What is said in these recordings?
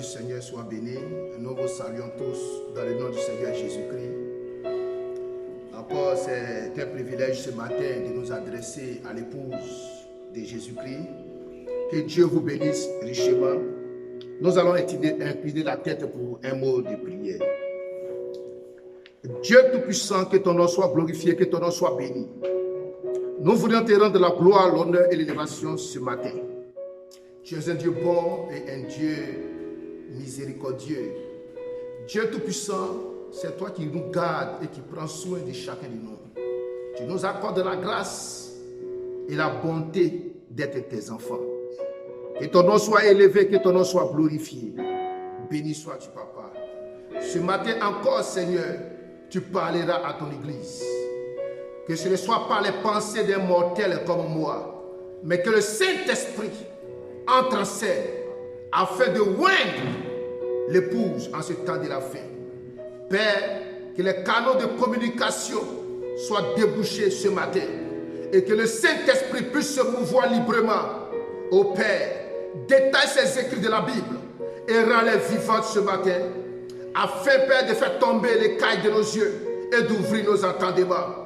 Seigneur soit béni. Nous vous saluons tous dans le nom du Seigneur Jésus-Christ. Encore, c'est un privilège ce matin de nous adresser à l'épouse de Jésus-Christ. Que Dieu vous bénisse richement. Nous allons incliner la tête pour un mot de prière. Dieu Tout-Puissant, que ton nom soit glorifié, que ton nom soit béni. Nous voulons te rendre la gloire, l'honneur et l'élévation ce matin. Tu es un Dieu bon et un Dieu miséricordieux. Dieu Tout-Puissant, c'est toi qui nous gardes et qui prends soin de chacun de nous. Tu nous accordes la grâce et la bonté d'être tes enfants. Que ton nom soit élevé, que ton nom soit glorifié. Béni sois-tu, Papa. Ce matin encore, Seigneur, tu parleras à ton Église. Que ce ne soit pas les pensées d'un mortel comme moi, mais que le Saint-Esprit entre en scène afin de oindre l'épouse en ce temps de la fin. Père, que les canaux de communication soient débouchés ce matin et que le Saint-Esprit puisse se mouvoir librement. Ô Père, détaille ces écrits de la Bible et rends-les vivantes ce matin afin, Père, de faire tomber les cailles de nos yeux et d'ouvrir nos entendements.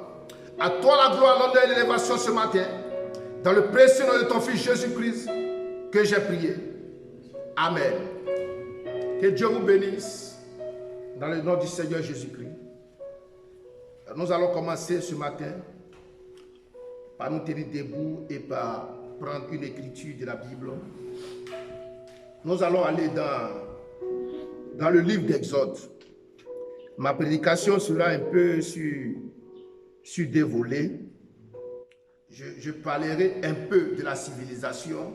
À toi la gloire, l'honneur et l'élévation ce matin, dans le précieux nom de ton Fils Jésus-Christ, que j'ai prié. Amen. Que Dieu vous bénisse dans le nom du Seigneur Jésus-Christ. Nous allons commencer ce matin par nous tenir debout et par prendre une écriture de la Bible. Nous allons aller dans le livre d'Exode. Ma prédication sera un peu sur des volets. Je parlerai un peu de la civilisation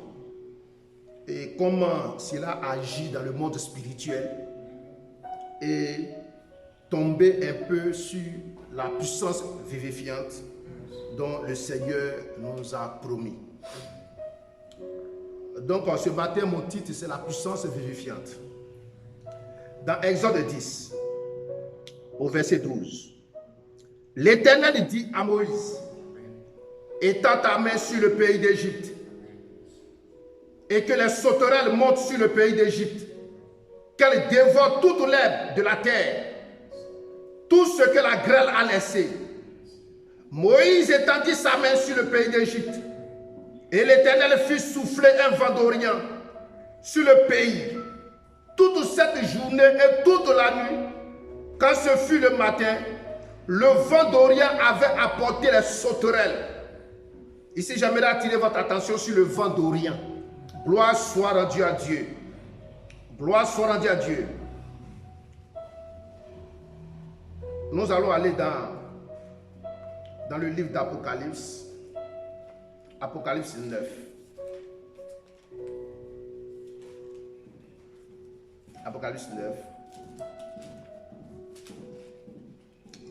et comment cela agit dans le monde spirituel et tomber un peu sur la puissance vivifiante dont le Seigneur nous a promis. Donc ce matin, mon titre, c'est la puissance vivifiante. Dans Exode 10, au verset 12, l'Éternel dit à Moïse, étends ta main sur le pays d'Égypte et que les sauterelles montent sur le pays d'Égypte, qu'elles dévorent toute l'herbe de la terre, tout ce que la grêle a laissé. Moïse étendit sa main sur le pays d'Égypte et l'Éternel fit souffler un vent d'Orient sur le pays toute cette journée et toute la nuit. Quand ce fut le matin, le vent d'Orient avait apporté les sauterelles. Ici, j'aimerais attirer votre attention sur le vent d'Orient. Gloire soit rendue à Dieu. Gloire soit rendue à Dieu. Nous allons aller dans le livre d'Apocalypse. Apocalypse 9. Apocalypse 9.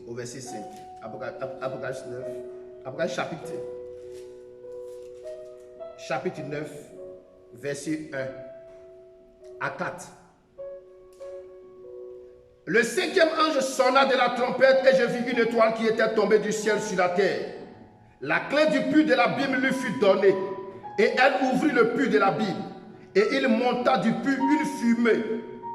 Au verset 5. Apocalypse 9. Apocalypse chapitre 9, verset 1 à 4. Le cinquième ange sonna de la trompette et je vis une étoile qui était tombée du ciel sur la terre. La clé du puits de l'abîme lui fut donnée et elle ouvrit le puits de l'abîme. Et il monta du puits une fumée,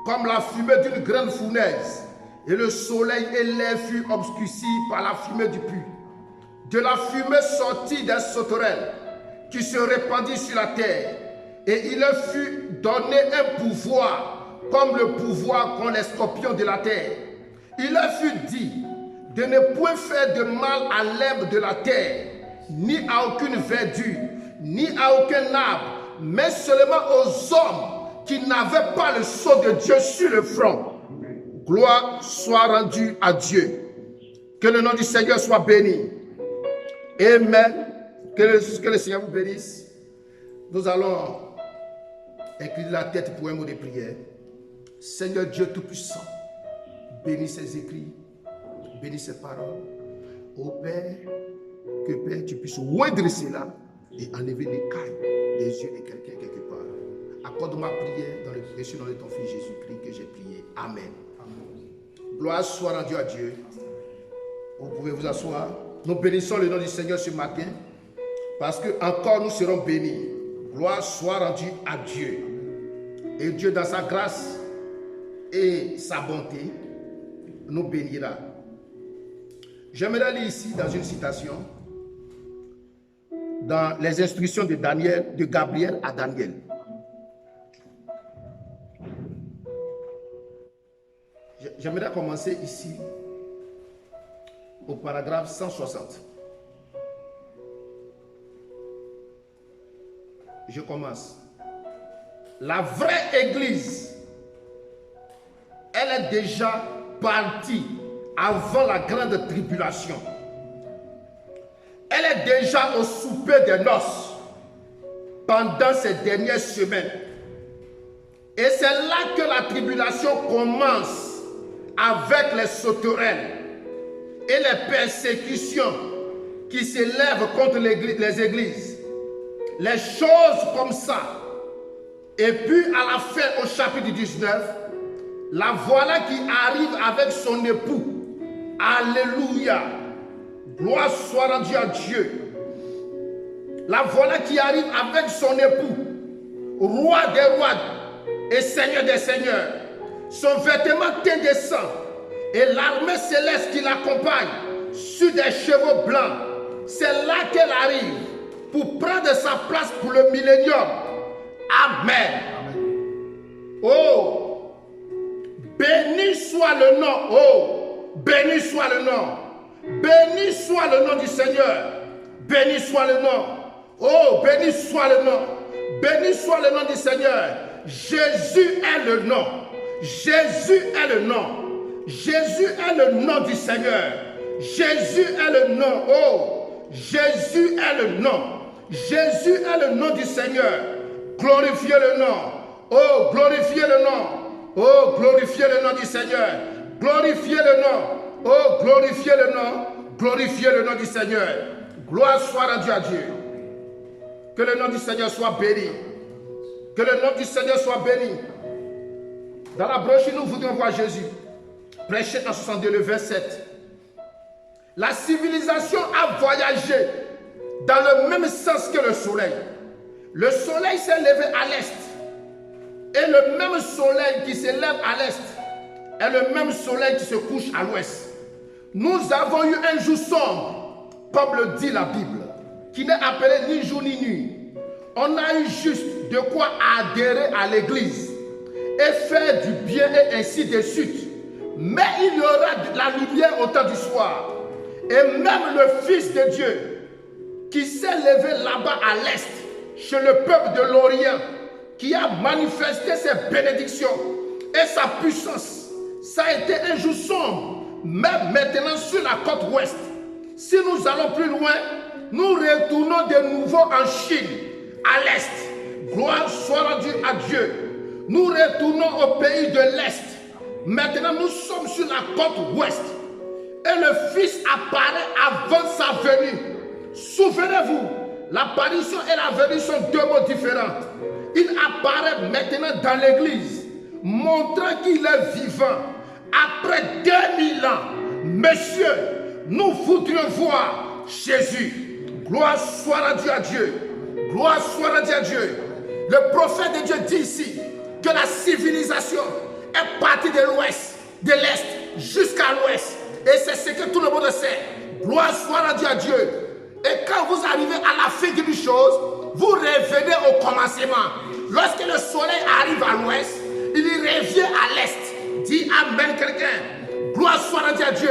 comme la fumée d'une grande fournaise. Et le soleil et l'air furent obscurcis par la fumée du puits. De la fumée sortit des sauterelles qui se répandit sur la terre, et il leur fut donné un pouvoir, comme le pouvoir qu'ont les scorpions de la terre. Il leur fut dit de ne point faire de mal à l'herbe de la terre, ni à aucune verdure, ni à aucun arbre, mais seulement aux hommes qui n'avaient pas le sceau de Dieu sur le front. Gloire soit rendue à Dieu. Que le nom du Seigneur soit béni. Amen. Que le Seigneur vous bénisse. Nous allons incliner la tête pour un mot de prière. Seigneur Dieu Tout-Puissant, bénis ces écrits, bénis ces paroles. Ô Père, que Père, tu puisses oindre cela et enlever les cailles des yeux de quelqu'un quelque part. Accorde ma prière dans le précieux nom de ton Fils Jésus-Christ que j'ai prié. Amen. Gloire soit rendue à Dieu. Vous pouvez vous asseoir. Nous bénissons le nom du Seigneur ce matin. Parce que encore nous serons bénis. Gloire soit rendue à Dieu. Et Dieu dans sa grâce et sa bonté nous bénira. J'aimerais lire ici dans une citation, dans les instructions de Daniel, de Gabriel à Daniel. J'aimerais commencer ici au paragraphe 160. Je commence. La vraie église, elle est déjà partie avant la grande tribulation. Elle est déjà au souper des noces pendant ces dernières semaines. Et c'est là que la tribulation commence avec les sauterelles et les persécutions qui s'élèvent contre les églises. Les choses comme ça. Et puis à la fin, au chapitre 19, la voilà qui arrive avec son époux. Alléluia. Gloire soit rendue à Dieu. La voilà qui arrive avec son époux, roi des rois et seigneur des seigneurs. Son vêtement teint de sang et l'armée céleste qui l'accompagne sur des chevaux blancs. C'est là qu'elle arrive pour prendre sa place pour le millénium. Amen. Oh, béni soit le nom. Oh, béni soit le nom. Béni soit le nom du Seigneur. Béni soit le nom. Oh, béni soit le nom. Béni soit le nom du Seigneur. Jésus est le nom. Jésus est le nom. Jésus est le nom du Seigneur. Jésus est le nom. Oh, Jésus est le nom. Jésus est le nom du Seigneur. Glorifiez le nom. Oh, glorifiez le nom. Oh, glorifiez le nom du Seigneur. Glorifiez le nom. Oh, glorifiez le nom. Glorifiez le nom du Seigneur. Gloire soit rendue à Dieu. Que le nom du Seigneur soit béni. Que le nom du Seigneur soit béni. Dans la brochure, nous voudrions voir Jésus prêcher en 62, le verset 7. La civilisation a voyagé dans le même sens que le soleil. Le soleil s'est levé à l'est. Et le même soleil qui se lève à l'est est le même soleil qui se couche à l'ouest. Nous avons eu un jour sombre, comme le dit la Bible, qui n'est appelé ni jour ni nuit. On a eu juste de quoi adhérer à l'église et faire du bien et ainsi de suite. Mais il y aura de la lumière au temps du soir. Et même le Fils de Dieu qui s'est levé là-bas à l'est, chez le peuple de l'Orient, qui a manifesté ses bénédictions et sa puissance. Ça a été un jour sombre, même maintenant sur la côte ouest. Si nous allons plus loin, nous retournons de nouveau en Chine, à l'est. Gloire soit rendue à Dieu. Nous retournons au pays de l'est. Maintenant, nous sommes sur la côte ouest. Et le Fils apparaît avant sa venue. Souvenez-vous, l'apparition et la venue sont deux mots différents. Il apparaît maintenant dans l'église, montrant qu'il est vivant. Après 2000 ans, messieurs, nous voudrions voir Jésus. Gloire soit rendue à Dieu. Gloire soit rendue à Dieu. Le prophète de Dieu dit ici que la civilisation est partie de l'ouest, de l'est jusqu'à l'ouest. Et c'est ce que tout le monde sait. Gloire soit rendue à Dieu. Et quand vous arrivez à la fin d'une chose, vous revenez au commencement. Lorsque le soleil arrive à l'ouest, il revient à l'est. Dis Amen quelqu'un. Gloire soit rendue à Dieu.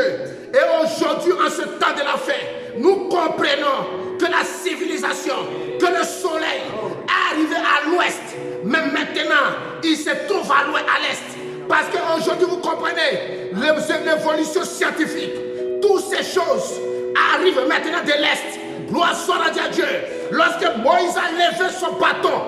Et aujourd'hui, en ce temps de la fin, nous comprenons que la civilisation, que le soleil est arrivé à l'ouest. Mais maintenant, il se trouve à l'est. Parce qu'aujourd'hui, vous comprenez, l'évolution scientifique, toutes ces choses arrivent maintenant de l'est. Gloire soit rendue à Dieu. Lorsque Moïse a levé son bâton,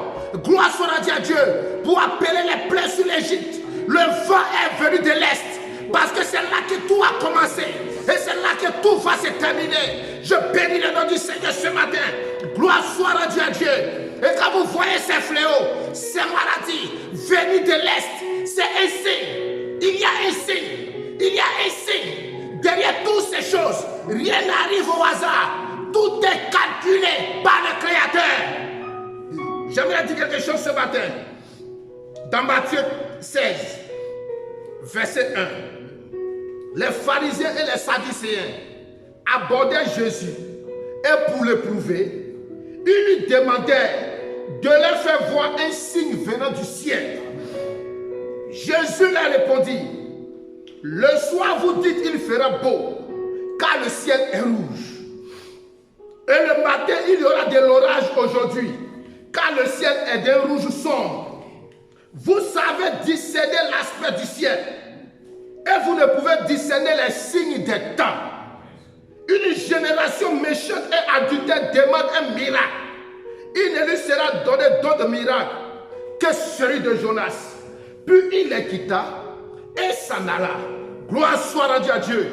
gloire soit rendue à Dieu, pour appeler les plaies sur l'Égypte, le vent est venu de l'est. Parce que c'est là que tout a commencé. Et c'est là que tout va se terminer. Je bénis le nom du Seigneur ce matin. Gloire soit rendue à Dieu. Et quand vous voyez ces fléaux, ces maladies venues de l'est, c'est un signe. Il y a un signe. Il y a un signe. Derrière toutes ces choses, rien n'arrive au hasard. Tout est calculé par le Créateur. J'aimerais dire quelque chose ce matin. Dans Matthieu 16, verset 1. Les pharisiens et les sadducéens abordaient Jésus et pour l'éprouver, ils lui demandèrent de leur faire voir un signe venant du ciel. Jésus leur répondit, le soir vous dites il fera beau, car le ciel est rouge. Et le matin il y aura de l'orage aujourd'hui, car le ciel est d'un rouge sombre. Vous savez discerner l'aspect du ciel, et vous ne pouvez discerner les signes des temps. Une génération méchante et adultère demande un miracle. Il ne lui sera donné d'autre miracle que celui de Jonas. Puis il les quitta et s'en alla. Gloire soit rendue à Dieu.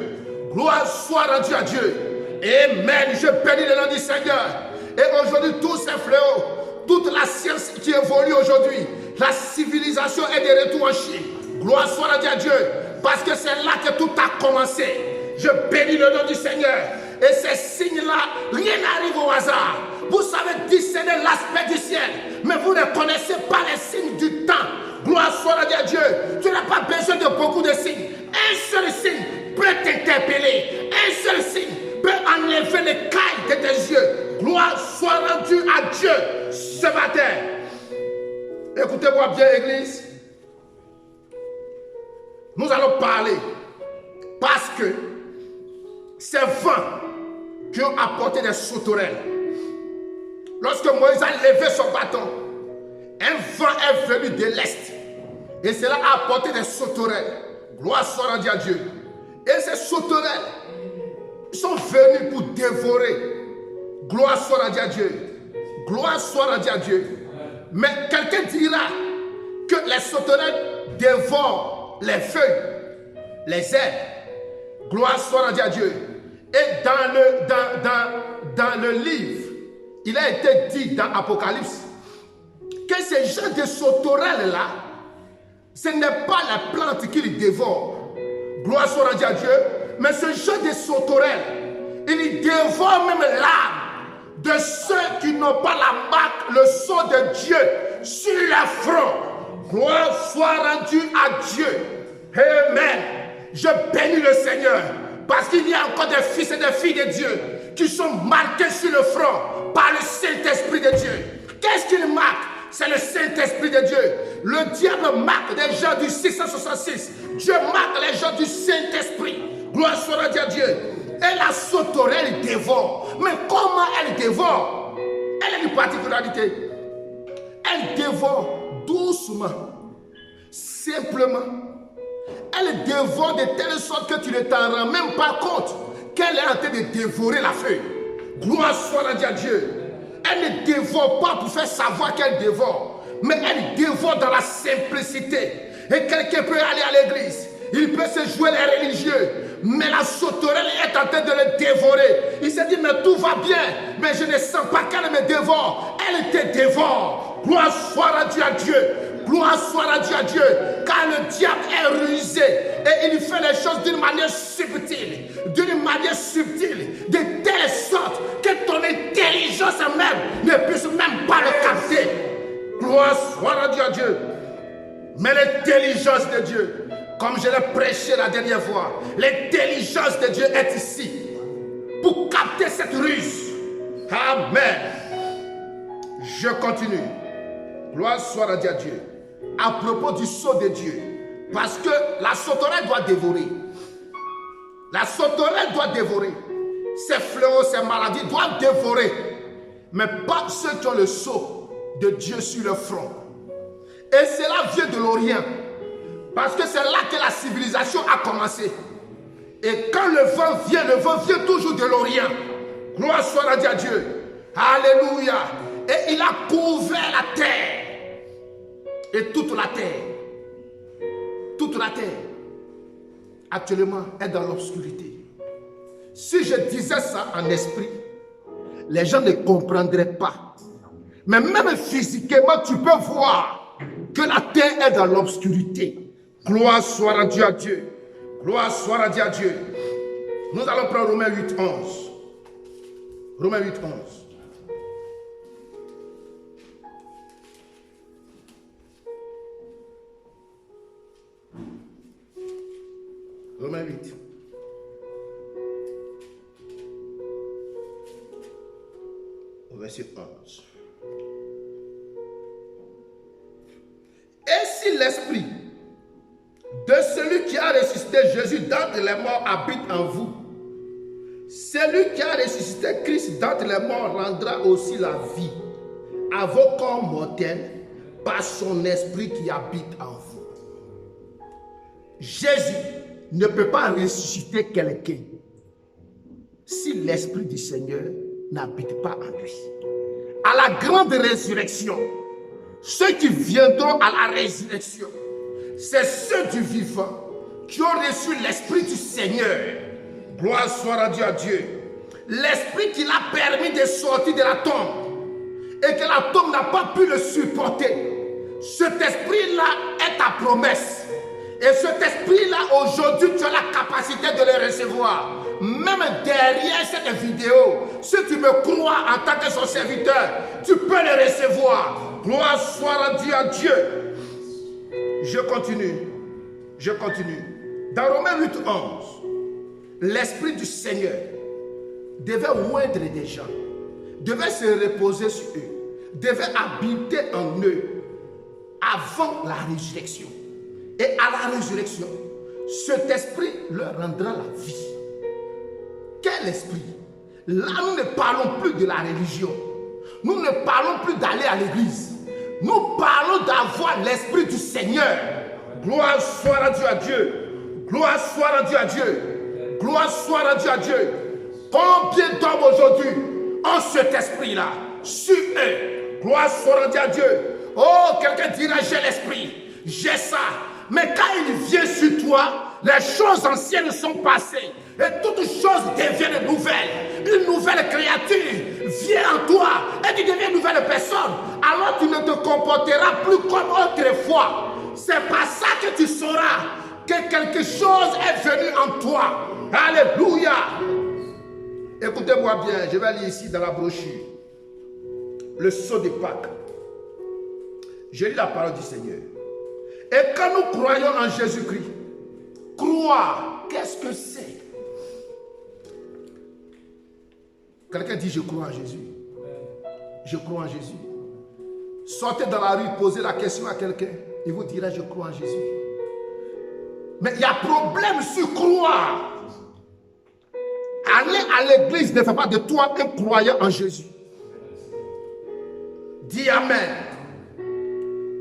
Gloire soit rendue à Dieu. Amen. Je bénis le nom du Seigneur. Et aujourd'hui, tous ces fléaux, toute la science qui évolue aujourd'hui, la civilisation est de retour en Chine. Gloire soit rendue à Dieu. Parce que c'est là que tout a commencé. Je bénis le nom du Seigneur. Et ces signes-là, rien n'arrive au hasard. Vous savez discerner l'aspect du ciel, mais vous ne connaissez pas les signes du temps. Gloire soit à Dieu. Tu n'as pas besoin de beaucoup de signes. Un seul signe peut t'interpeller. Un seul signe peut enlever les cailles de tes yeux. Gloire soit rendue à Dieu ce matin. Écoutez-moi bien, Église. Nous allons parler parce que ces vents qui ont apporté des sauterelles. Lorsque Moïse a levé son bâton, un vent est venu de l'est et cela a apporté des sauterelles. Gloire soit rendue à Dieu. Et ces sauterelles sont venues pour dévorer. Gloire soit rendue à Dieu. Gloire soit rendue à Dieu. Mais quelqu'un dira que les sauterelles dévorent les feuilles, les herbes. Gloire soit rendue à Dieu. Et dans le livre, il a été dit dans Apocalypse que ces gens de sauterelles-là, ce n'est pas la plante qu'ils dévorent. Gloire soit rendue à Dieu. Mais ce genre de sauterelles, ils dévorent même l'âme de ceux qui n'ont pas la marque, le sceau de Dieu sur leur front. Gloire soit rendue à Dieu. Amen. Je bénis le Seigneur parce qu'il y a encore des fils et des filles de Dieu qui sont marqués sur le front par le Saint-Esprit de Dieu. Qu'est-ce qu'il marque? C'est le Saint-Esprit de Dieu. Le diable marque des gens du 666. Dieu marque les gens du Saint-Esprit. Gloire soit à Dieu. Et la sauterelle dévore. Mais comment elle dévore? Elle a une particularité. Elle dévore doucement, simplement. Elle dévore de telle sorte que tu ne t'en rends même pas compte qu'elle est en train de dévorer la feuille. Gloire soit à Dieu. Elle ne dévore pas pour faire savoir qu'elle dévore, mais elle dévore dans la simplicité. Et quelqu'un peut aller à l'église, il peut se jouer les religieux, mais la sauterelle est en train de le dévorer. Il s'est dit, mais tout va bien, mais je ne sens pas qu'elle me dévore. Elle te dévore. Gloire soit rendue à Dieu. Gloire soit rendue à Dieu, car le diable est rusé et il fait les choses d'une manière subtile, de telle sorte que ton intelligence même ne puisse même pas le capter. Gloire soit rendue à Dieu. Mais l'intelligence de Dieu, comme je l'ai prêché la dernière fois, l'intelligence de Dieu est ici pour capter cette ruse. Amen. Je continue. Gloire soit rendue à Dieu. À propos du sceau de Dieu, parce que la sauterelle doit dévorer. La sauterelle doit dévorer. Ces fléaux, ces maladies doivent dévorer. Mais pas ceux qui ont le sceau de Dieu sur le front. Et cela vient de l'Orient. Parce que c'est là que la civilisation a commencé. Et quand le vent vient toujours de l'Orient. Gloire soit à Dieu. Alléluia. Et il a couvert la terre. Et toute la terre, actuellement est dans l'obscurité. Si je disais ça en esprit, les gens ne comprendraient pas. Mais même physiquement, tu peux voir que la terre est dans l'obscurité. Gloire soit rendue à Dieu. Gloire soit rendue à Dieu. Nous allons prendre Romains 8, 11. Romains 8, 11. Romains 8. Au verset 11. Et si l'esprit de celui qui a ressuscité Jésus d'entre les morts habite en vous, celui qui a ressuscité Christ d'entre les morts rendra aussi la vie à vos corps mortels par son esprit qui habite en vous. Jésus ne peut pas ressusciter quelqu'un si l'esprit du Seigneur n'habite pas en lui. À la grande résurrection, ceux qui viendront à la résurrection, c'est ceux du vivant qui ont reçu l'esprit du Seigneur. Gloire soit rendue à Dieu. L'esprit qui l'a permis de sortir de la tombe et que la tombe n'a pas pu le supporter. Cet esprit-là est ta promesse. Et cet esprit-là, aujourd'hui, tu as la capacité de le recevoir. Même derrière cette vidéo, si tu me crois en tant que son serviteur, tu peux le recevoir. Gloire soit rendue à Dieu. Je continue. Dans Romains 8, 11, l'esprit du Seigneur devait oindre des gens, devait se reposer sur eux, devait habiter en eux avant la résurrection. Et à la résurrection, cet esprit leur rendra la vie. Quel esprit? Là, nous ne parlons plus de la religion. Nous ne parlons plus d'aller à l'église. Nous parlons d'avoir l'esprit du Seigneur. Gloire soit rendue à Dieu. Gloire soit rendue à Dieu. Gloire soit rendue à Dieu. Combien d'hommes aujourd'hui ont cet esprit-là sur eux? Gloire soit rendue à Dieu. Oh, quelqu'un dira, j'ai l'esprit, j'ai ça. Mais quand il vient sur toi, les choses anciennes sont passées. Et toutes choses deviennent nouvelles. Une nouvelle créature vient en toi et tu deviens une nouvelle personne. Alors tu ne te comporteras plus comme autrefois. C'est par ça que tu sauras que quelque chose est venu en toi. Alléluia. Écoutez-moi bien, je vais lire ici dans la brochure. Le sceau de Pâques. Je lis la parole du Seigneur. Et quand nous croyons en Jésus-Christ, croire, qu'est-ce que c'est? Quelqu'un dit, je crois en Jésus. Je crois en Jésus. Sortez dans la rue, posez la question à quelqu'un. Il vous dira, je crois en Jésus. Mais il y a problème sur croire. Aller à l'église ne fait pas de toi un croyant en Jésus. Dis Amen.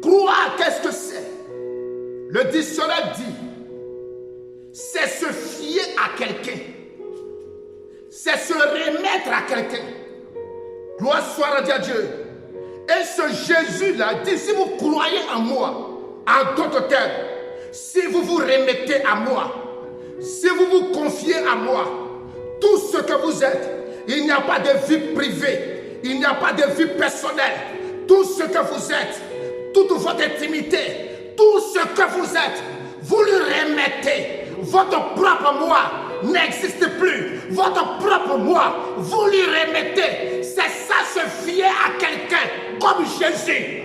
Croire, qu'est-ce que c'est? Le dictionnaire dit, c'est se fier à quelqu'un. C'est se remettre à quelqu'un. Gloire soit rendue à Dieu. Et ce Jésus-là dit, si vous croyez en moi, en d'autres termes, si vous vous remettez à moi, si vous vous confiez à moi, tout ce que vous êtes, il n'y a pas de vie privée, il n'y a pas de vie personnelle. Tout ce que vous êtes, toute votre intimité, tout ce que vous êtes, vous lui remettez. Votre propre moi n'existe plus. Votre propre moi, vous lui remettez. C'est ça, se fier à quelqu'un comme Jésus.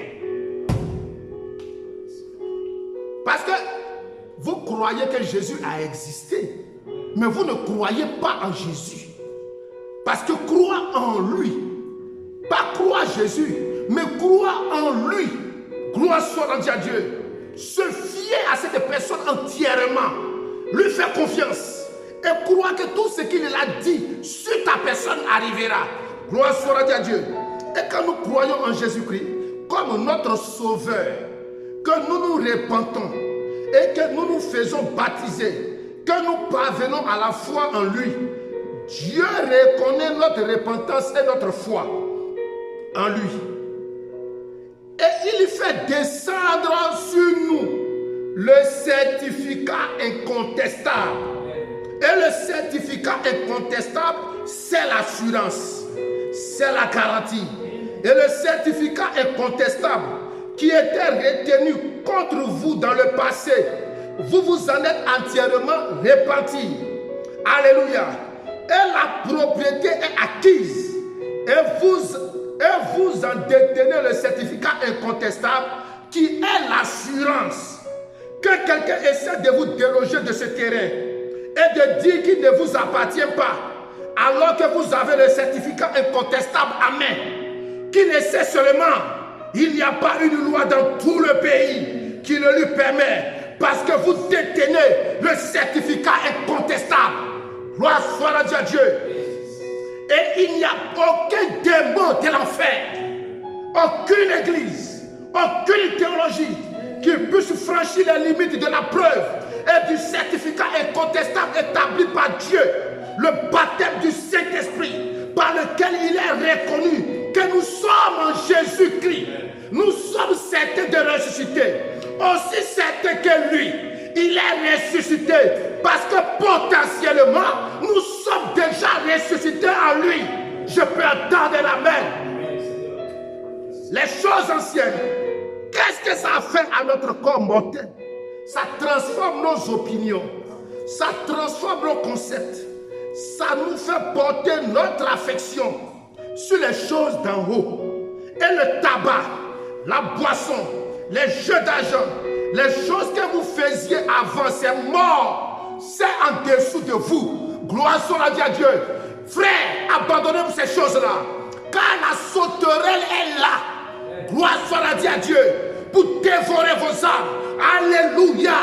Parce que vous croyez que Jésus a existé, mais vous ne croyez pas en Jésus. Parce que croire en lui, pas croire Jésus, mais croire en lui. Gloire soit rendue à Dieu. Se fier à cette personne entièrement, lui faire confiance et croire que tout ce qu'il a dit sur ta personne arrivera. Gloire soit rendue à Dieu. Et quand nous croyons en Jésus-Christ comme notre sauveur, que nous nous repentons et que nous nous faisons baptiser, que nous parvenons à la foi en lui, Dieu reconnaît notre repentance et notre foi en lui. Et il fait descendre sur nous le certificat incontestable. Et le certificat incontestable, c'est l'assurance, c'est la garantie. Et le certificat incontestable qui était retenu contre vous dans le passé, vous vous en êtes entièrement repenti. Alléluia. Et la propriété est acquise. Et vous en détenez le certificat incontestable qui est l'assurance. Que quelqu'un essaie de vous déloger de ce terrain, et de dire qu'il ne vous appartient pas, alors que vous avez le certificat incontestable à main, qui ne sait seulement, il n'y a pas une loi dans tout le pays qui le lui permet, parce que vous détenez le certificat incontestable. Gloire soit à Dieu. Et il n'y a aucun démon de l'enfer, aucune église, aucune théologie qui puisse franchir les limites de la preuve et du certificat incontestable établi par Dieu, le baptême du Saint-Esprit, par lequel il est reconnu que nous sommes en Jésus-Christ. Nous sommes certains de ressusciter, aussi certains que lui. Il est ressuscité parce que potentiellement, nous sommes déjà ressuscités en lui. Je peux entendre l'amen. Les choses anciennes, qu'est-ce que ça a fait à notre corps mortel? Ça transforme nos opinions, ça transforme nos concepts, ça nous fait porter notre affection sur les choses d'en haut. Et le tabac, la boisson, les jeux d'argent, les choses que vous faisiez avant, c'est mort, c'est en dessous de vous. Gloire soit à Dieu. Frère, abandonnez-vous ces choses-là, car la sauterelle est là. Gloire soit à Dieu pour dévorer vos âmes. Alléluia.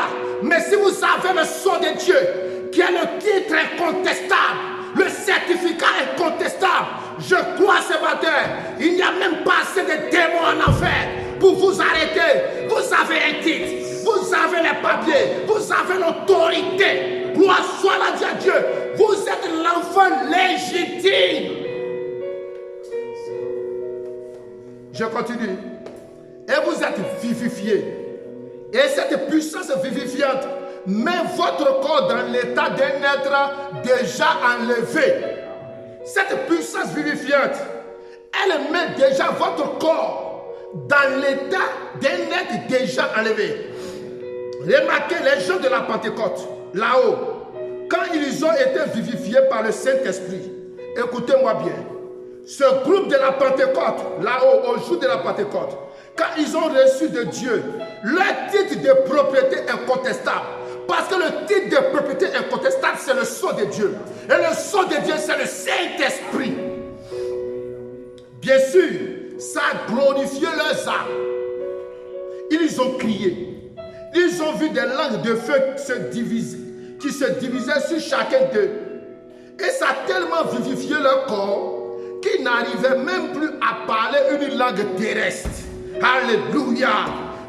Mais si vous avez le sceau de Dieu, qui est le titre incontestable, le certificat incontestable, je crois ce matin, il n'y a même pas assez de démons en enfer pour vous arrêter. Vous avez un titre, vous avez les papiers, vous avez l'autorité. Gloire soit à Dieu. Vous êtes l'enfant légitime. Je continue. Et vous êtes vivifié. Et cette puissance vivifiante met votre corps dans l'état d'un être déjà enlevé. Cette puissance vivifiante, elle met déjà votre corps dans l'état d'un être déjà enlevé. Remarquez les gens de la Pentecôte, là-haut, quand ils ont été vivifiés par le Saint-Esprit. Écoutez-moi bien. Ce groupe de la Pentecôte, là-haut, au jour de la Pentecôte, quand ils ont reçu de Dieu leur titre de propriété incontestable, parce que le titre de propriété incontestable, c'est le sceau de Dieu. Et le sceau de Dieu, c'est le Saint-Esprit. Bien sûr, ça a glorifié leurs âmes. Ils ont crié. Ils ont vu des langues de feu qui se divisaient sur chacun d'eux. Et ça a tellement vivifié leur corps qu'ils n'arrivaient même plus à parler une langue terrestre. Alléluia.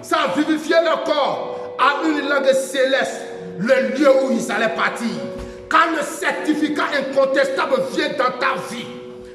Ça a vivifié leur corps à une langue céleste, le lieu où ils allaient partir. Quand le certificat incontestable vient dans ta vie,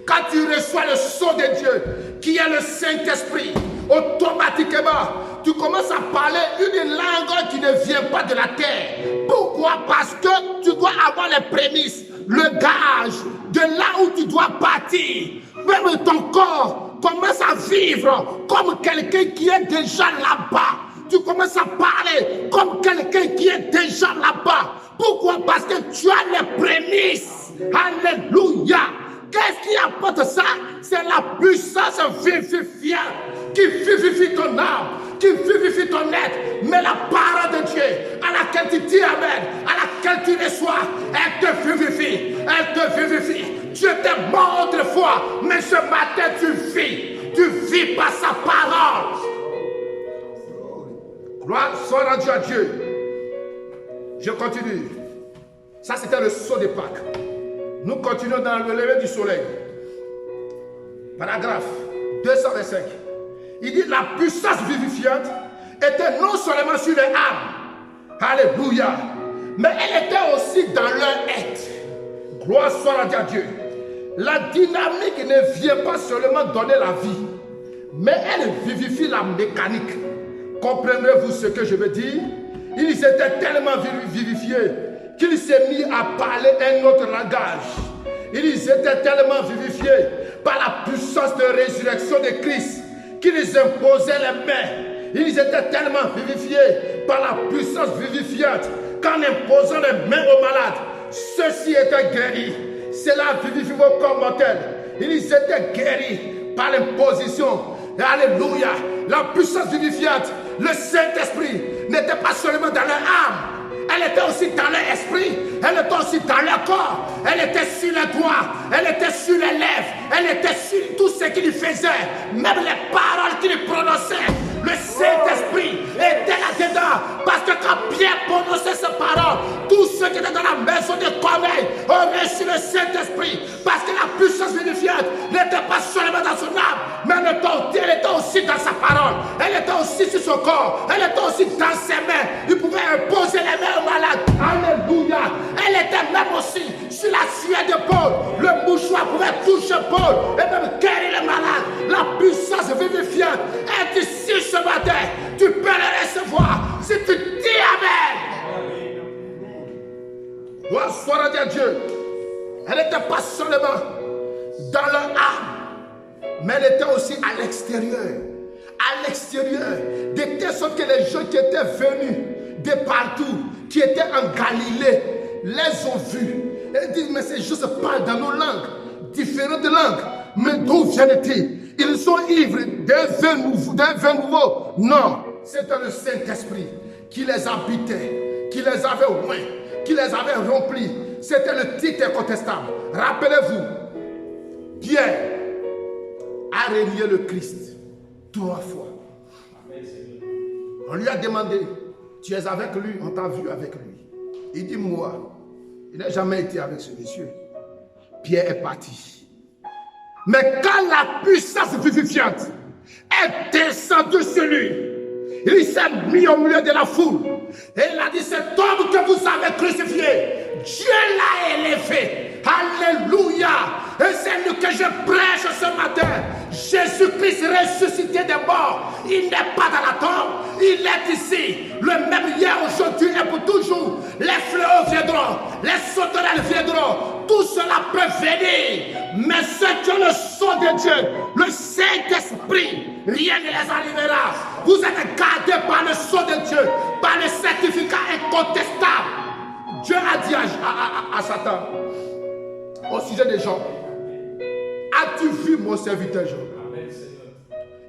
quand tu reçois le sceau de Dieu, qui est le Saint-Esprit, automatiquement, tu commences à parler une langue qui ne vient pas de la terre. Pourquoi? Parce que tu dois avoir les prémices, le gage de là où tu dois partir. Même ton corps commence à vivre comme quelqu'un qui est déjà là-bas. Tu commences à parler comme quelqu'un qui est déjà là-bas. Pourquoi? Parce que tu as les prémices. Alléluia. Qu'est-ce qui apporte ça? C'est la puissance vivifiante qui vivifie ton âme, qui vivifie ton être. Mais la parole de Dieu, à laquelle tu dis Amen, à laquelle tu reçois, elle te vivifie. Elle te vivifie. Dieu t'es mort autrefois, mais ce matin tu vis. Tu vis par sa parole. Gloire soit rendue à Dieu. Je continue. Ça, c'était le sceau de Pâques. Nous continuons dans le lever du soleil. Paragraphe 225. Il dit la puissance vivifiante était non seulement sur les âmes. Alléluia. Mais elle était aussi dans leur être. Gloire soit à Dieu. La dynamique ne vient pas seulement donner la vie, mais elle vivifie la mécanique. Comprendrez-vous ce que je veux dire? Ils étaient tellement vivifiés qu'ils s'est mis à parler un autre langage. Ils étaient tellement vivifiés par la puissance de résurrection de Christ qu'ils imposaient les mains. Ils étaient tellement vivifiés par la puissance vivifiante qu'en imposant les mains aux malades, ceux-ci étaient guéris. Cela vivifie vos corps mortels. Ils étaient guéris par l'imposition. Alléluia. La puissance vivifiante, le Saint-Esprit, n'était pas seulement dans leur âme. Elle était aussi dans leur esprit. Elle était aussi dans leur corps. Elle était sur les doigts. Elle était sur les lèvres. Elle était sur tout ce qu'il faisait. Même les paroles qu'il prononçait. Le Saint-Esprit était là-dedans. Parce que quand Pierre prononçait ces paroles, tous ceux qui étaient dans la maison de Corneille ont reçu le Saint-Esprit. Parce que la puissance vivifiante n'était pas seulement dans son âme, mais elle était aussi dans sa parole. Elle était aussi sur son corps. Elle était aussi dans ses mains. Il pouvait imposer les mains aux malades. Alléluia. Elle était même aussi sur la sueur de Paul. Le mouchoir pouvait toucher Paul et même guérir les malades. La puissance vivifiante est ici ce matin. Tu peux le recevoir si tu dis Amen. Gloire soit à Dieu. Elle n'était pas seulement dans leur âme, mais elle était aussi à l'extérieur. À l'extérieur, de telle sorte que les gens qui étaient venus de partout, qui étaient en Galilée, les ont vus. Et disent, mais ces gens se parlent dans nos langues, différentes langues. Mais d'où viennent-ils? Ils sont ivres d'un vin nouveau. Non, c'était le Saint-Esprit qui les habitait, qui les avait loin, qui les avait remplis. C'était le titre incontestable. Rappelez-vous, Pierre a renié le Christ 3 fois. On lui a demandé, tu es avec lui, on t'a vu avec lui. Il dit, moi, il n'a jamais été avec ce monsieur. Pierre est parti. Mais quand la puissance vivifiante est descendue sur lui, il s'est mis au milieu de la foule. Et il a dit, cet homme que vous avez crucifié, Dieu l'a élevé. Alléluia. Et c'est lui que je prêche ce matin. Jésus-Christ ressuscité des morts. Il n'est pas dans la tombe. Il est ici. Le même hier, aujourd'hui et pour toujours. Les fléaux viendront. Les sauterelles viendront. Tout cela peut venir. Mais ceux qui ont le son de Dieu, le Saint-Esprit, rien ne les arrivera. Vous êtes gardés par le son de Dieu, par le certificat incontestable. Dieu a dit à Satan, au sujet des gens, as-tu vu mon serviteur Job?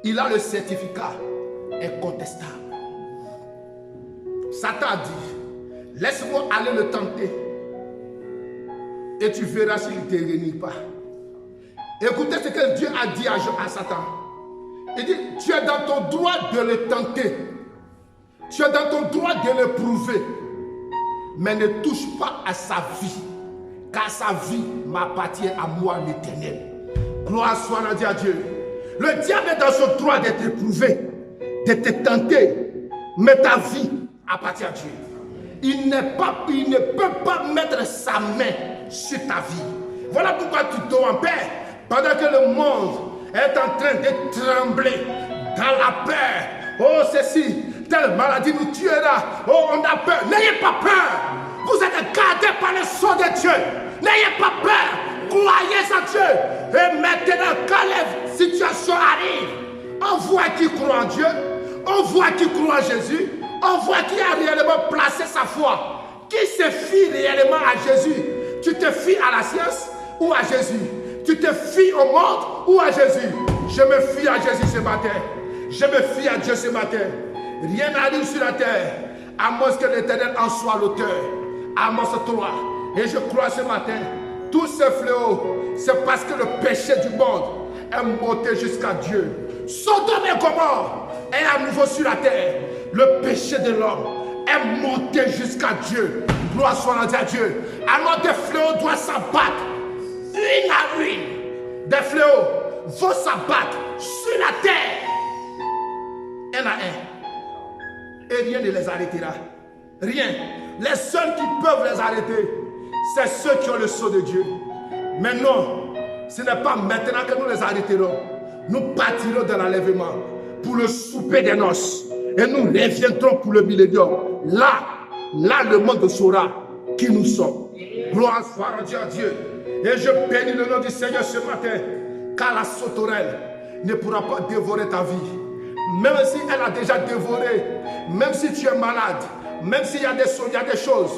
Il a le certificat incontestable. Satan a dit, laisse-moi aller le tenter et tu verras s'il ne te réunit pas. Écoutez ce que Dieu a dit à Satan. Il dit, tu es dans ton droit de le tenter. Tu es dans ton droit de le prouver. Mais ne touche pas à sa vie. Car sa vie m'appartient à moi l'Éternel. Gloire soit à Dieu. Le diable est dans son droit de te prouver, de te tenter. Mais ta vie appartient à Dieu. Il ne peut pas mettre sa main sur ta vie. Voilà pourquoi tu dors en paix. Pendant que le monde est en train de trembler dans la peur. Oh, ceci, telle maladie nous tuera. Oh, on a peur. N'ayez pas peur. Vous êtes gardés par le son de Dieu. N'ayez pas peur. Croyez en Dieu. Et maintenant, quand les situations arrivent, on voit qui croit en Dieu. On voit qui croit en Jésus. On voit qui a réellement placé sa foi. Qui se fie réellement à Jésus. Tu te fies à la science ou à Jésus? Tu te fies au monde ou à Jésus? Je me fie à Jésus ce matin. Je me fie à Dieu ce matin. Rien n'arrive sur la terre à moins que l'Éternel en soit l'auteur. Amos 3. Et je crois ce matin, tous ces fléaux, c'est parce que le péché du monde est monté jusqu'à Dieu. Sodome et Gomorrhe est à nouveau sur la terre. Le péché de l'homme est monté jusqu'à Dieu. Gloire soit à Dieu. Alors des fléaux doivent s'abattre une à une. Des fléaux vont s'abattre sur la terre. Un à un. Et rien ne les arrêtera. Rien. Les seuls qui peuvent les arrêter, c'est ceux qui ont le sceau de Dieu. Mais non, ce n'est pas maintenant que nous les arrêterons. Nous partirons de l'enlèvement pour le souper des noces. Et nous reviendrons pour le millénium. Là, le monde saura qui nous sommes. Gloire soit à Dieu. Et je bénis le nom du Seigneur ce matin. Car la sauterelle ne pourra pas dévorer ta vie. Même si elle a déjà dévoré. Même si tu es malade. Même s'il y a des choses, il y a des choses.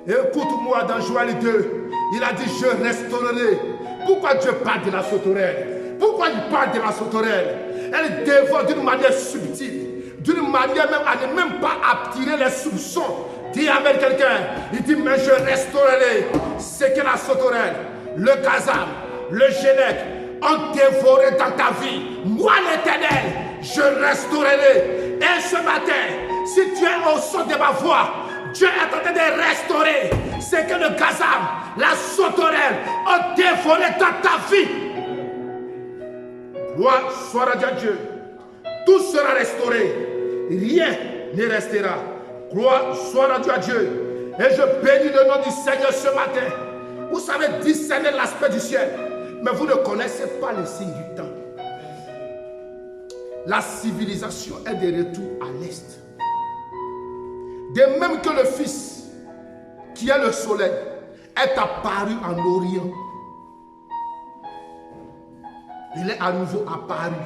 Écoute-moi dans Joël 2. Il a dit, je restaurerai. Pourquoi Dieu parle de la sauterelle? Pourquoi il parle de la sauterelle? Elle dévore d'une manière subtile. D'une manière même à ne même pas attirer les soupçons Dis avec quelqu'un, il dit, mais je restaurerai ce que la sauterelle, le gazam, le génèque ont dévoré dans ta vie. Moi l'Éternel, je restaurerai. Et ce matin, si tu es au son de ma voix, Dieu est en train de restaurer ce que le gazam, la sauterelle ont dévoré dans ta vie. Gloire soit à Dieu. Tout sera restauré. Rien ne restera. Gloire soit à Dieu. Et je bénis le nom du Seigneur ce matin. Vous savez discerner l'aspect du ciel, mais vous ne connaissez pas les signes du temps. La civilisation est de retour à l'est. De même que le Fils, qui est le soleil, est apparu en Orient. Il est à nouveau apparu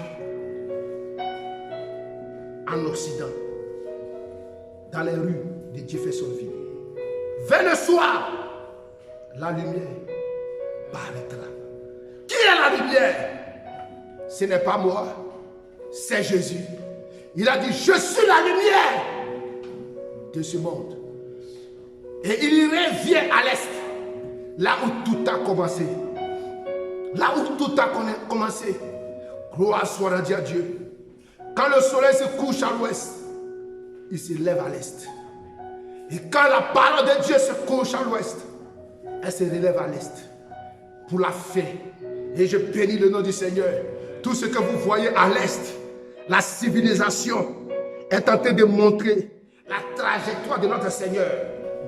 en Occident, dans les rues de Jeffersonville. Vers le soir, la lumière paraîtra. Qui est la lumière? Ce n'est pas moi, c'est Jésus. Il a dit, je suis la lumière de ce monde. Et il revient à l'est, là où tout a commencé. Là où tout a commencé. Gloire soit à Dieu. Quand le soleil se couche à l'ouest, il se lève à l'est. Et quand la parole de Dieu se couche à l'ouest, elle se relève à l'est pour la fin. Et je bénis le nom du Seigneur. Tout ce que vous voyez à l'est, la civilisation est en train de montrer la trajectoire de notre Seigneur.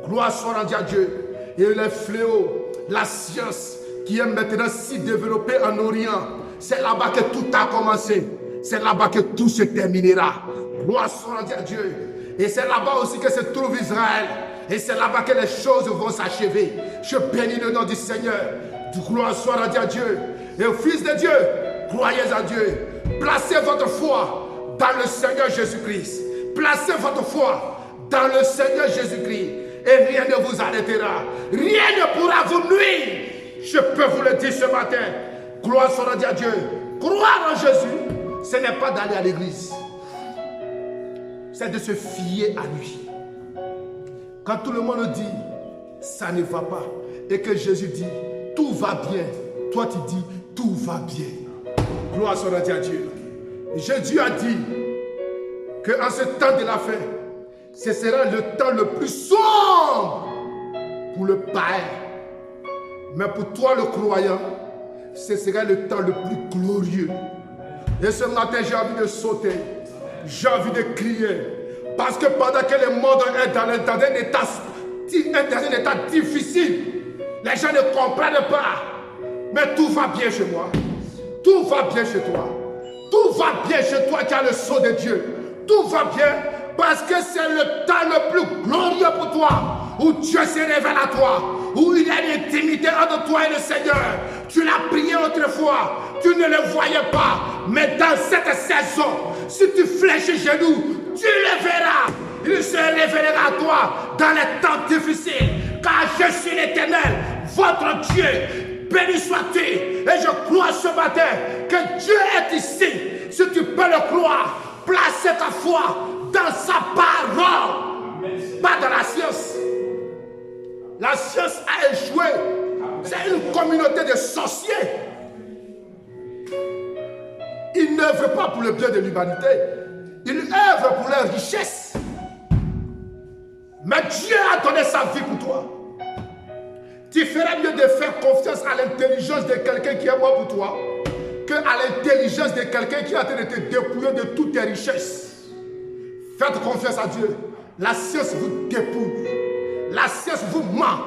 Gloire soit à Dieu. Et les fléaux, la science qui est maintenant si développée en Orient, c'est là-bas que tout a commencé. C'est là-bas que tout se terminera. Gloire soit à Dieu. Et c'est là-bas aussi que se trouve Israël. Et c'est là-bas que les choses vont s'achever. Je bénis le nom du Seigneur. Gloire soit à Dieu. Et au Fils de Dieu, croyez à Dieu. Placez votre foi dans le Seigneur Jésus-Christ. Placez votre foi dans le Seigneur Jésus-Christ. Et rien ne vous arrêtera. Rien ne pourra vous nuire. Je peux vous le dire ce matin. Gloire soit à Dieu. Croire en Jésus, ce n'est pas d'aller à l'église. C'est de se fier à lui. Quand tout le monde dit, ça ne va pas, et que Jésus dit, tout va bien, toi tu dis, tout va bien. Gloire soit à Dieu. Jésus a dit qu'en ce temps de la fin, ce sera le temps le plus sombre pour le païen. Mais pour toi le croyant, ce sera le temps le plus glorieux. Et ce matin, j'ai envie de sauter. J'ai envie de crier. Parce que pendant que le monde est dans un état difficile, les gens ne comprennent pas. Mais tout va bien chez moi. Tout va bien chez toi. Tout va bien chez toi qui as le sceau de Dieu. Tout va bien parce que c'est le temps le plus glorieux pour toi. Où Dieu se révèle à toi. Où il y a une intimité entre toi et le Seigneur. Tu l'as prié autrefois. Tu ne le voyais pas. Mais dans cette saison, si tu fléchis genoux, tu le verras. Il se révélera à toi dans les temps difficiles. Car je suis l'Éternel, votre Dieu. Béni sois-tu. Et je crois ce matin que Dieu est ici. Si tu peux le croire, placez ta foi dans sa parole. Pas dans la science. La science a échoué. C'est une communauté de sorciers. Ils n'œuvrent pas pour le bien de l'humanité. Ils œuvrent pour leur richesse. Mais Dieu a donné sa vie pour toi. Tu ferais mieux de faire confiance à l'intelligence de quelqu'un qui est mort pour toi que à l'intelligence de quelqu'un qui est en train de te dépouiller de toutes tes richesses. Faites confiance à Dieu. La science vous dépouille. La science vous ment.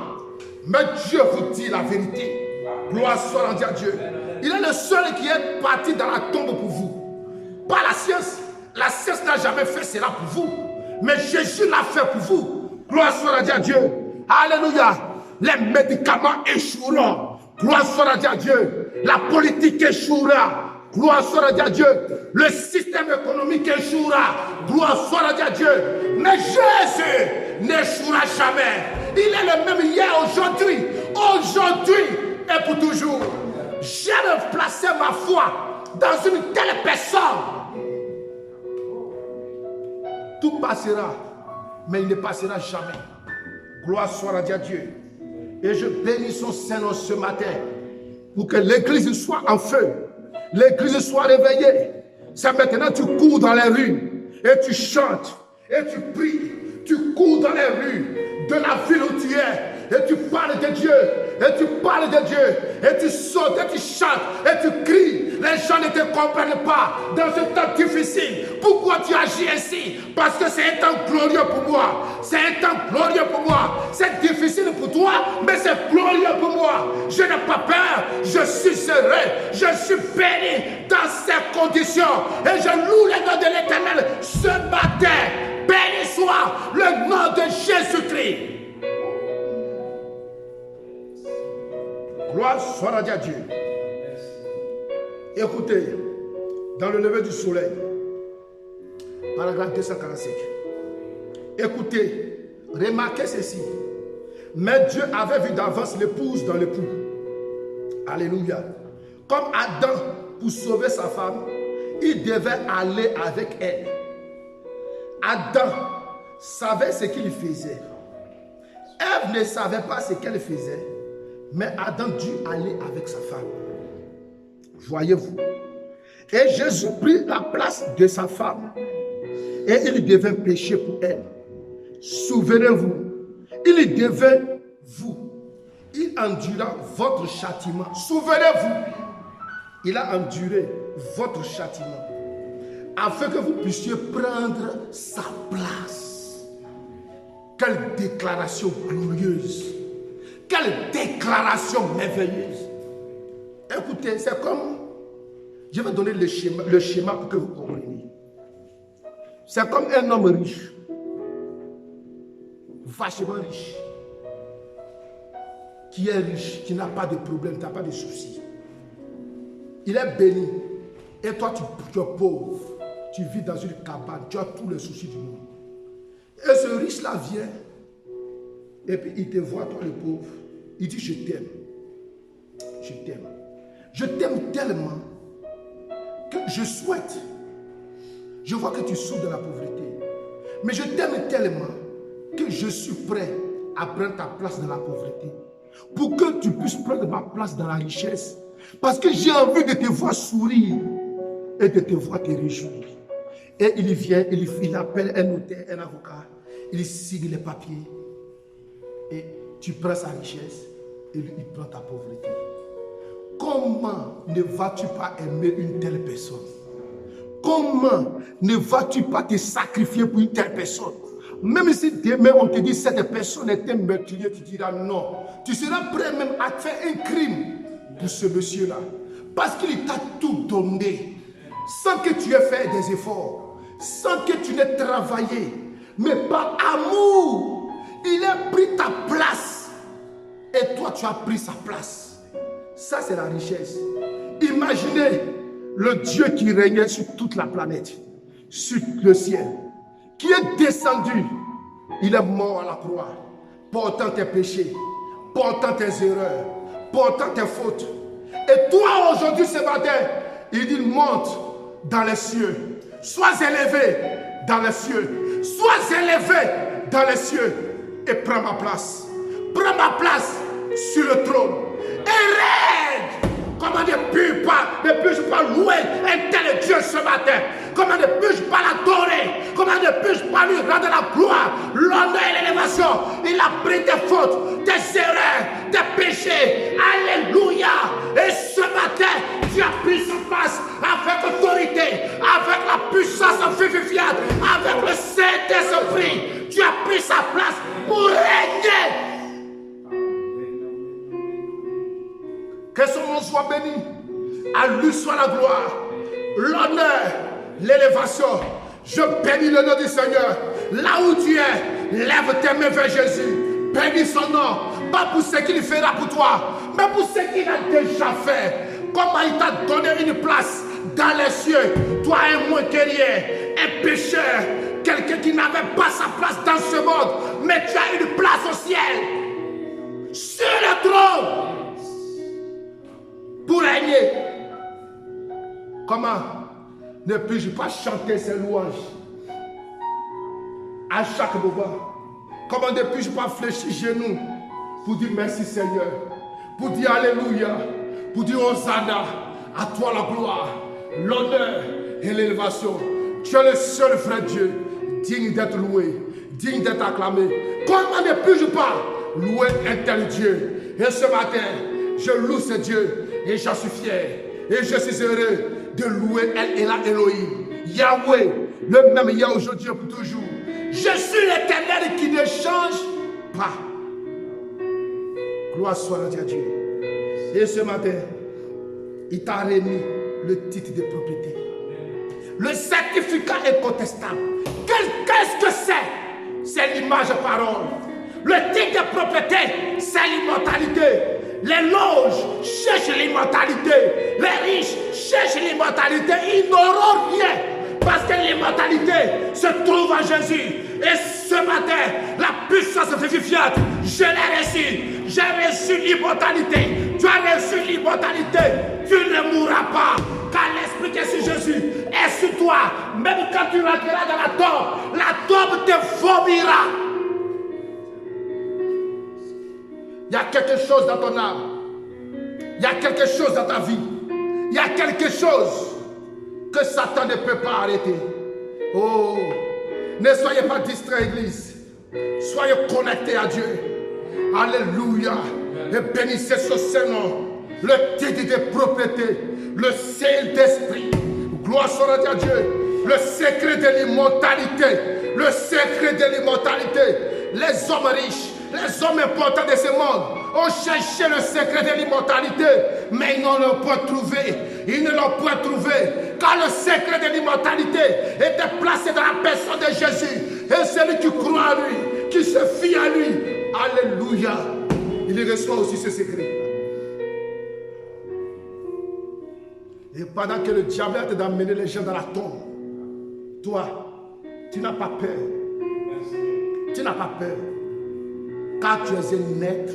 Mais Dieu vous dit la vérité. Gloire soit à Dieu. Il est le seul qui est parti dans la tombe pour vous. Pas la science. La science n'a jamais fait cela pour vous. Mais Jésus l'a fait pour vous. Gloire soit à Dieu. Alléluia. Les médicaments échoueront. Gloire soit à Dieu. La politique échouera. Gloire soit à Dieu. Le système économique échouera. Gloire soit à Dieu. Mais Jésus n'échouera jamais. Il est le même hier, aujourd'hui. Aujourd'hui et pour toujours. J'aime placer ma foi dans une telle personne. Tout passera, mais il ne passera jamais. Gloire soit à Dieu. Et je bénis son Saint-Nom ce matin pour que l'église soit en feu. L'église soit réveillée. C'est maintenant tu cours dans les rues et tu chantes et tu pries. Tu cours dans les rues de la ville où tu es et tu parles de Dieu. Et tu parles de Dieu, et tu sautes, et tu chantes, et tu cries. Les gens ne te comprennent pas dans ce temps difficile. Pourquoi tu agis ainsi? Parce que c'est un temps glorieux pour moi. C'est un temps glorieux pour moi. C'est difficile pour toi, mais c'est glorieux pour moi. Je n'ai pas peur, je suis serein, je suis béni dans ces conditions. Et je loue le nom de l'Éternel ce matin. Béni soit le nom de Jésus-Christ. Gloire soit à Dieu. Écoutez, dans le lever du soleil, paragraphe 245. Écoutez, remarquez ceci. Mais Dieu avait vu d'avance l'épouse dans l'époux. Alléluia. Comme Adam, pour sauver sa femme, il devait aller avec elle. Adam savait ce qu'il faisait. Ève ne savait pas ce qu'elle faisait. Mais Adam dut aller avec sa femme. Voyez-vous. Et Jésus prit la place de sa femme. Et il devint péché pour elle. Souvenez-vous. Il devint vous. Il endura votre châtiment. Souvenez-vous. Il a enduré votre châtiment. Afin que vous puissiez prendre sa place. Quelle déclaration glorieuse. Quelle déclaration merveilleuse. Écoutez, c'est comme... Je vais donner le schéma pour que vous compreniez. C'est comme un homme riche. Vachement riche. Qui est riche, qui n'a pas de problème, qui n'a pas de soucis. Il est béni. Et toi, tu es pauvre. Tu vis dans une cabane. Tu as tous les soucis du monde. Et ce riche-là vient. Et puis il te voit, toi le pauvre. Il dit, je t'aime. Je t'aime. Je t'aime tellement que je souhaite. Je vois que tu souffres de la pauvreté. Mais je t'aime tellement que je suis prêt à prendre ta place dans la pauvreté. Pour que tu puisses prendre ma place dans la richesse. Parce que j'ai envie de te voir sourire et de te voir te réjouir. Et il vient, il appelle un notaire, un avocat. Il signe les papiers. Et tu prends sa richesse et lui, il prend ta pauvreté. Comment ne vas-tu pas aimer une telle personne? Comment ne vas-tu pas te sacrifier pour une telle personne? Même si demain on te dit cette personne est un meurtrier, tu diras non. Tu seras prêt même à faire un crime pour ce monsieur-là. Parce qu'il t'a tout donné. Sans que tu aies fait des efforts. Sans que tu n'aies travaillé. Mais par amour, il a pris ta place. Et toi, tu as pris sa place. Ça, c'est la richesse. Imaginez le Dieu qui régnait sur toute la planète, sur le ciel, qui est descendu. Il est mort à la croix, portant tes péchés, portant tes erreurs, portant tes fautes. Et toi, aujourd'hui, ce matin, il dit, monte dans les cieux. Sois élevé dans les cieux. Sois élevé dans les cieux. Et prends ma place. Prends ma place sur le trône. Et règne. Comment ne puis-je pas louer un tel Dieu ce matin? Comment ne puis-je pas l'adorer? Comment ne puis-je pas lui rendre la gloire, l'honneur et l'élévation? Il a pris tes fautes, tes erreurs, tes péchés. Alléluia. Et ce matin, tu as pris sa place avec autorité, avec la puissance vivifiante, avec le Saint-Esprit. Tu as pris sa place pour régner. Que son nom soit béni. À lui soit la gloire, l'honneur, l'élévation. Je bénis le nom du Seigneur. Là où tu es, lève tes mains vers Jésus. Bénis son nom. Pas pour ce qu'il fera pour toi, mais pour ce qu'il a déjà fait. Comment il t'a donné une place dans les cieux. Toi, un moins guerrier, un pécheur, quelqu'un qui n'avait pas sa place dans ce monde, mais tu as une place au ciel. Sur le trône. Pour régner. Comment ne puis-je pas chanter ces louanges à chaque moment? Comment ne puis-je pas fléchir genoux pour dire merci Seigneur, pour dire Alléluia, pour dire Hosanna, à toi la gloire, l'honneur et l'élévation. Tu es le seul vrai Dieu, digne d'être loué, digne d'être acclamé. Comment ne puis-je pas louer un tel Dieu? Et ce matin, je loue ce Dieu et j'en suis fier. Et je suis heureux de louer El Elohim, Yahweh, le même Yahweh aujourd'hui et pour toujours. Je suis l'Éternel qui ne change pas. Gloire soit à Dieu. Et ce matin, il t'a remis le titre de propriété. Le certificat incontestable. Qu'est-ce que c'est? C'est l'image parole. Le titre de propriété, c'est l'immortalité. Les loges cherchent l'immortalité. Les riches cherchent l'immortalité. Ils n'auront rien. Parce que l'immortalité se trouve en Jésus. Et ce matin, la puissance vivifiante, je l'ai reçue. J'ai reçu l'immortalité. Tu as reçu l'immortalité. Tu ne mourras pas. Car l'Esprit qui est sur Jésus est sur toi. Même quand tu rentreras dans la tombe te vomira. Il y a quelque chose dans ton âme. Il y a quelque chose dans ta vie. Il y a quelque chose que Satan ne peut pas arrêter. Oh, ne soyez pas distraits, Église. Soyez connectés à Dieu. Alléluia. Et bénissez ce Saint-Nom. Le titre de propriété. Le Saint-Esprit. Gloire soit à Dieu. Le secret de l'immortalité. Le secret de l'immortalité. Les hommes riches, les hommes importants de ce monde ont cherché le secret de l'immortalité, mais ils ne l'ont pas trouvé. Ils ne l'ont pas trouvé, car le secret de l'immortalité était placé dans la personne de Jésus. Et celui qui croit en lui, qui se fie à lui, alléluia, il reçoit aussi ce secret. Et pendant que le diable est d'amener les gens dans la tombe, toi, tu n'as pas peur. Tu n'as pas peur. Car tu es un être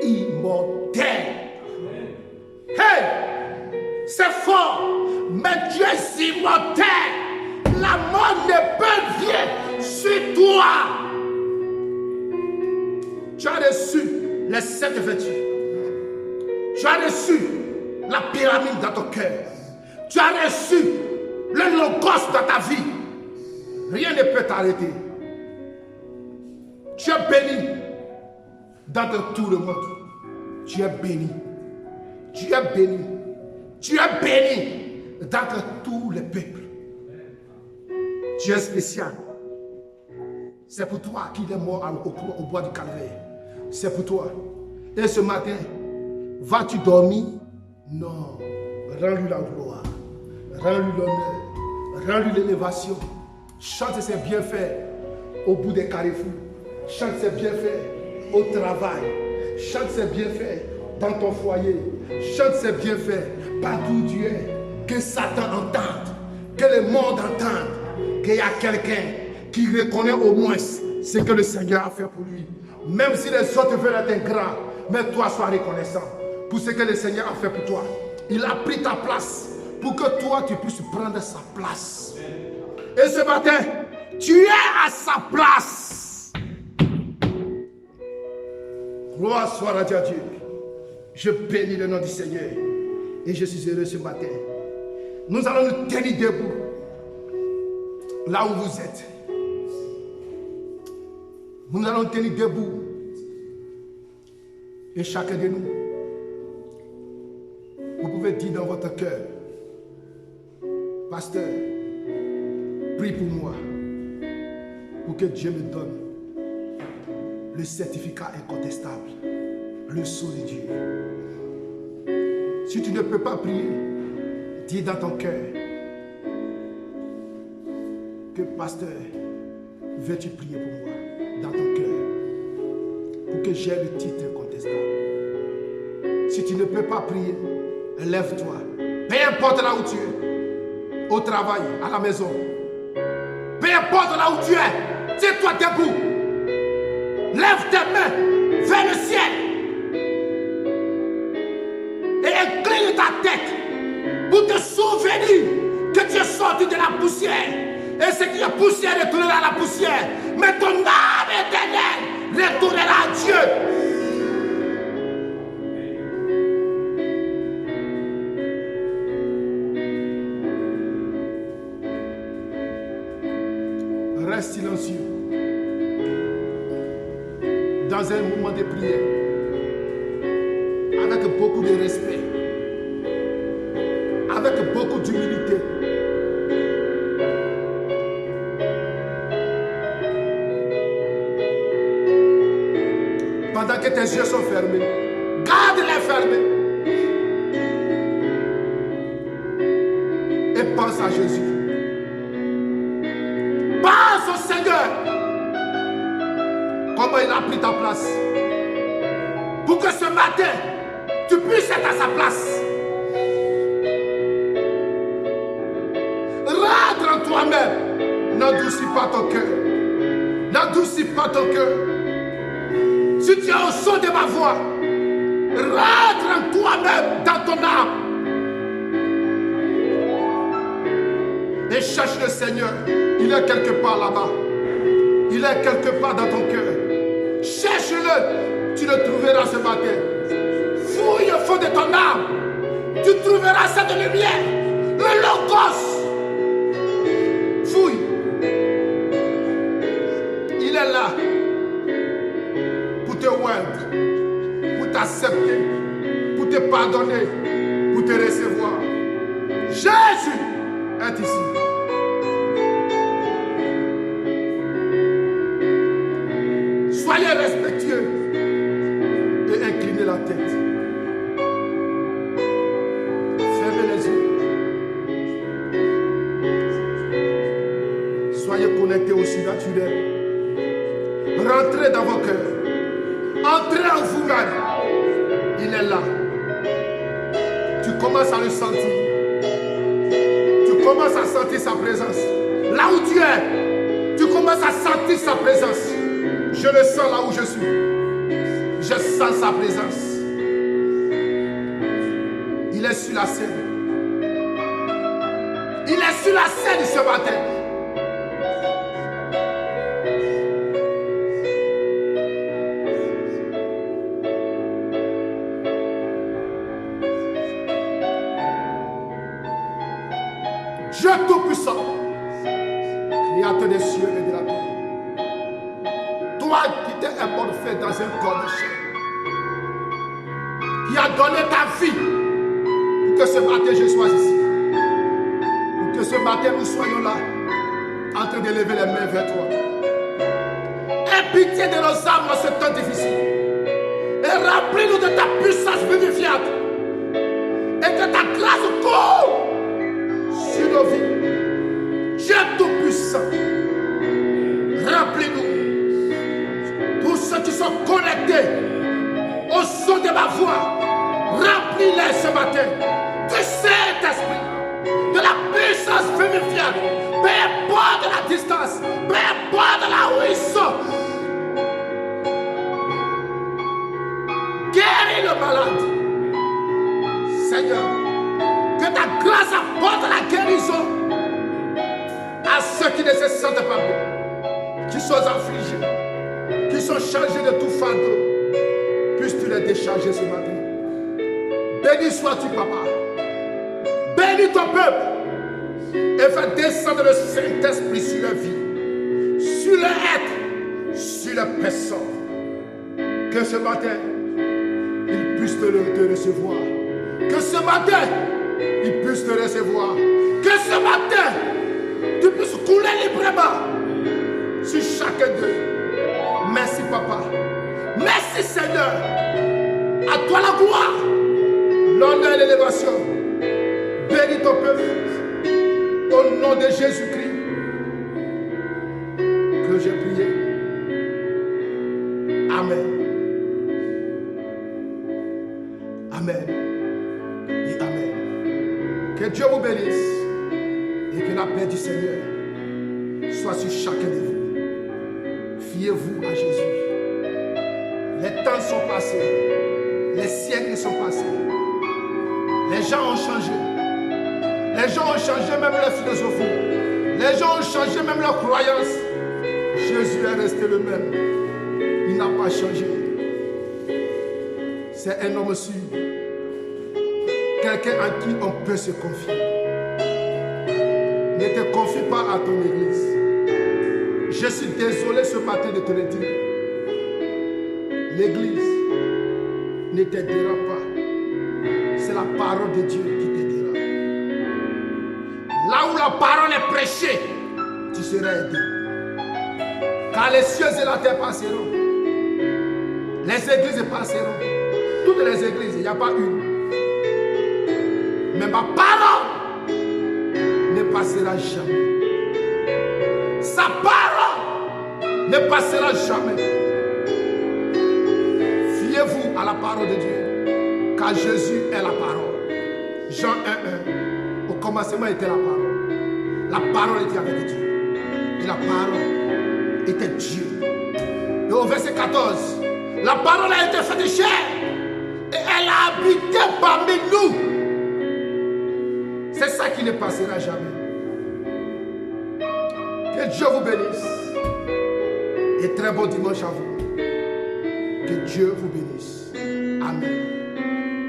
immortel. Hey! C'est fort, mais tu es immortel. La mort ne peut rien sur toi. Tu as reçu les 7 vertus. Tu as reçu la pyramide dans ton cœur. Tu as reçu le logos dans ta vie. Rien ne peut t'arrêter. Tu es béni dans tout le monde. Tu es béni. Tu es béni. Tu es béni dans tous les peuples. Tu es spécial. C'est pour toi qu'il est mort au bois du Calvaire. C'est pour toi. Et ce matin, vas-tu dormir? Non. Rends-lui la gloire. Rends-lui l'honneur. Rends-lui l'élévation. Chante ses bienfaits au bout des carrefours. Chante ses bienfaits au travail. Chante ses bienfaits dans ton foyer. Chante ses bienfaits partout où tu es. Que Satan entende. Que le monde entende. Qu'il y a quelqu'un qui reconnaît au moins ce que le Seigneur a fait pour lui. Même si les autres veulent être ingrats, mais toi sois reconnaissant pour ce que le Seigneur a fait pour toi. Il a pris ta place pour que toi tu puisses prendre sa place. Et ce matin, tu es à sa place. Gloire soit à Dieu. Je bénis le nom du Seigneur. Et je suis heureux ce matin. Nous allons nous tenir debout. Là où vous êtes. Nous allons tenir debout. Et chacun de nous, vous pouvez dire dans votre cœur, pasteur, prie pour moi, pour que Dieu me donne le certificat incontestable, le sceau de Dieu. Si tu ne peux pas prier, dis dans ton cœur que pasteur, veux-tu prier pour moi dans ton cœur pour que j'ai le titre incontestable. Si tu ne peux pas prier, lève-toi. Peu importe là où tu es, au travail, à la maison. Peu importe là où tu es, tiens-toi debout. Lève tes mains vers le ciel. Et incline ta tête pour te souvenir que tu es sorti de la poussière. Et ce qui est poussière retournera à la poussière. Mais ton âme éternelle retournera à Dieu. Reste silencieux dans un moment de prière avec beaucoup de respect, avec beaucoup d'humilité. Pendant que tes yeux sont fermés, garde-les fermés et pense à Jésus. Pense au Seigneur, comment il a pris ta place, pour que ce matin, tu puisses être à sa place. Rentre en toi-même, n'endurcis pas ton cœur, n'endurcis pas ton cœur. Si tu es au son de ma voix, rentre en toi-même, dans ton âme, et cherche le Seigneur. Il est quelque part là-bas. Il est quelque part dans ton cœur. Cherche-le. Tu le trouveras ce matin. Fouille au fond de ton âme. Tu trouveras cette lumière. Le Logos. Fouille. Il est là. Pour te oindre. Pour t'accepter. Pour te pardonner. Pour te recevoir. Jésus est ici. Soyez respectueux et inclinez la tête. Fermez les yeux. Soyez connectés au surnaturel. Rentrez dans vos cœurs. Entrez en vous-même. Il est là. Tu commences à le sentir. Tu commences à sentir sa présence. Là où tu es, tu commences à sentir sa présence. Je le sens là où je suis. Je sens sa présence. Il est sur la scène. Il est sur la scène ce matin. Dieu Tout-Puissant, Créateur des cieux et de la terre. Toi qui t'es imparfait dans un corps de chair, qui a donné ta vie pour que ce matin je sois ici, pour que ce matin nous soyons là, en train de lever les mains vers toi. Aie pitié de nos âmes dans ce temps difficile et remplis-nous de ta puissance vivifiante et que ta grâce court sur nos vies. Dieu Tout-Puissant, remplis-nous. Ceux qui sont connectés au son de ma voix, remplis-les ce matin du Saint-Esprit, de la puissance vivifiante, peu importe la distance, peu importe là où ils sont. Guéris le malade, Seigneur, que ta grâce apporte la guérison à ceux qui ne se sentent pas bien, qui sont affligés, qui sont chargés de tout fardeau. Puisses-tu les décharger ce matin. Béni sois-tu, Papa. Bénis ton peuple et fais descendre le Saint-Esprit sur leur vie, sur leur être, sur leur personne. Que ce matin, ils puissent te recevoir. Que ce matin, ils puissent te recevoir. Que ce matin, tu puisses couler librement sur chacun d'eux. Merci, Papa. Merci, Seigneur. À toi la gloire, l'honneur et l'élévation. Bénis ton peuple. Au nom de Jésus-Christ que j'ai prié. Amen. Amen. Et Amen. Que Dieu vous bénisse et que la paix du Seigneur soit sur chacun de vous. Fiez-vous à Jésus. Les temps sont passés. Les siècles sont passés. Les gens ont changé. Les gens ont changé même leur philosophie. Les gens ont changé même leurs croyances. Jésus est resté le même. Il Il n'a pas changé. C'est un homme sûr. Quelqu'un en qui on peut se confier. Ne te confie pas à ton église. Je suis désolé ce matin de te le dire. L'église ne t'aidera pas. C'est la parole de Dieu qui t'aidera. Là où la parole est prêchée, tu seras aidé. Car les cieux et la terre passeront. Les églises passeront. Toutes les églises, il n'y a pas une. Mais ma parole ne passera jamais. Sa parole ne passera jamais. Fiez-vous à la parole de Dieu. Car Jésus est la parole. Jean 1:1. Au commencement était la parole. La parole était avec Dieu. Et la parole était Dieu. Et au verset 14, la parole a été faite chair. Et elle a habité parmi nous. C'est ça qui ne passera jamais. Que Dieu vous bénisse. Et très bon dimanche à vous. Que Dieu vous bénisse. Amen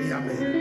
et Amen.